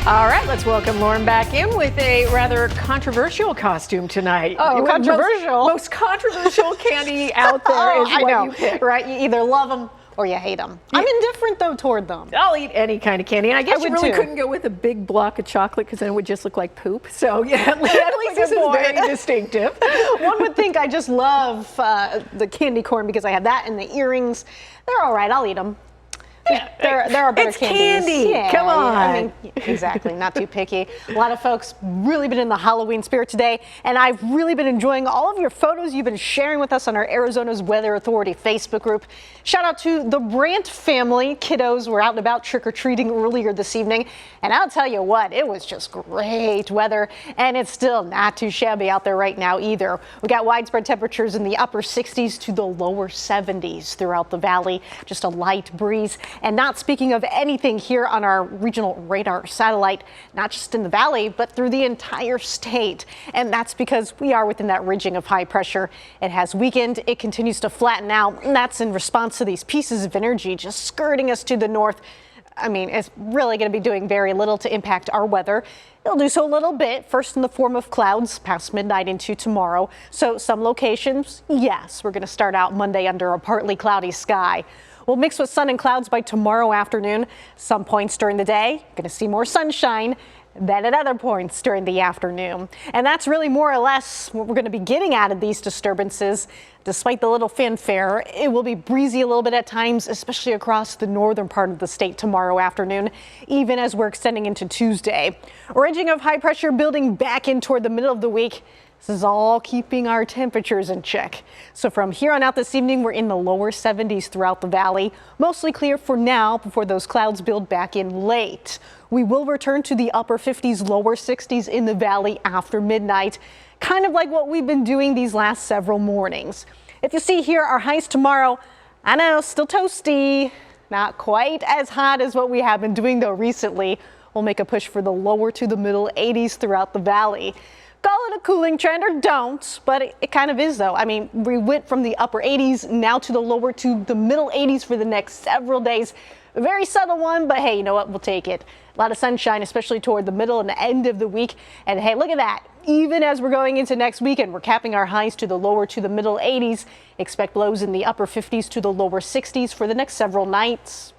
All right, let's welcome Lauren back in with a rather controversial costume tonight. Oh, controversial? Most controversial candy out there is what you pick. Right? You either love them or you hate them. I'm indifferent though toward them. I'll eat any kind of candy, and I guess you really too. couldn't go with a big block of chocolate because then it would just look like poop. So yeah, at least this is very distinctive. One would think I just love the candy corn because I have that and the earrings. They're all right. I'll eat them. There are better it's candies. Candy. Yeah, Come on. Yeah, I mean, exactly. Not too picky. A lot of folks really been in the Halloween spirit today, and I've really been enjoying all of your photos you've been sharing with us on our Arizona's Weather Authority Facebook group. Shout out to the Brandt family. Kiddos were out and about trick-or-treating earlier this evening, and I'll tell you what, it was just great weather, and it's still not too shabby out there right now either. We got widespread temperatures in the upper 60s to the lower 70s throughout the valley. Just a light breeze. And not speaking of anything here on our regional radar satellite, not just in the valley, but through the entire state. And that's because we are within that ridging of high pressure. It has weakened. It continues to flatten out. And that's in response to these pieces of energy just skirting us to the north. I mean, it's really going to be doing very little to impact our weather. It'll do so a little bit, first in the form of clouds past midnight into tomorrow. So some locations, yes, we're going to start out Monday under a partly cloudy sky. We'll mix with sun and clouds by tomorrow afternoon. Some points during the day, going to see more sunshine than at other points during the afternoon. And that's really more or less what we're going to be getting out of these disturbances. Despite the little fanfare, it will be breezy a little bit at times, especially across the northern part of the state tomorrow afternoon, even as we're extending into Tuesday. A ridging of high pressure building back in toward the middle of the week. This is all keeping our temperatures in check. So from here on out this evening, we're in the lower 70s throughout the valley. Mostly clear for now before those clouds build back in late. We will return to the upper 50s, lower 60s in the valley after midnight, kind of like what we've been doing these last several mornings. If you see here, our highs tomorrow, I know, still toasty, not quite as hot as what we have been doing though recently. We'll make a push for the lower to the middle 80s throughout the valley. Call it a cooling trend or don't, but it kind of is though. I mean, we went from the upper 80s now to the lower to the middle 80s for the next several days. A very subtle one, but hey, you know what? We'll take it. A lot of sunshine, especially toward the middle and the end of the week. And hey, look at that. Even as we're going into next weekend, we're capping our highs to the lower to the middle 80s. Expect lows in the upper 50s to the lower 60s for the next several nights.